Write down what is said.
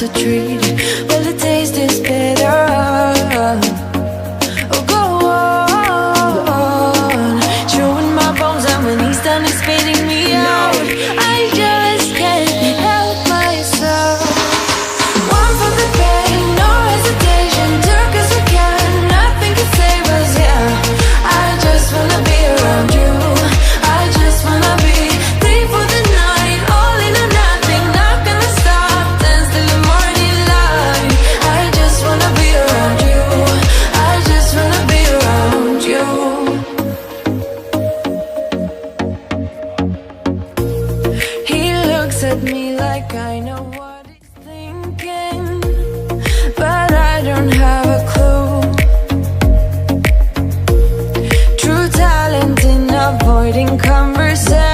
a treat. Well, the taste is better. Oh, go on, chewing my bones, and when he's done, he's spitting me out. I just can't help myself. One for the pain, no hesitation, took us again, nothing can save us, yeah. I just wanna be around you. I just wanna be deep for the night, all in or nothing, not gonna stop, dance till the morning light. I just wanna be around you. I just wanna be around you. He looks at me like I know what he's thinking, but I don't have a clue. True talent in avoiding conversation.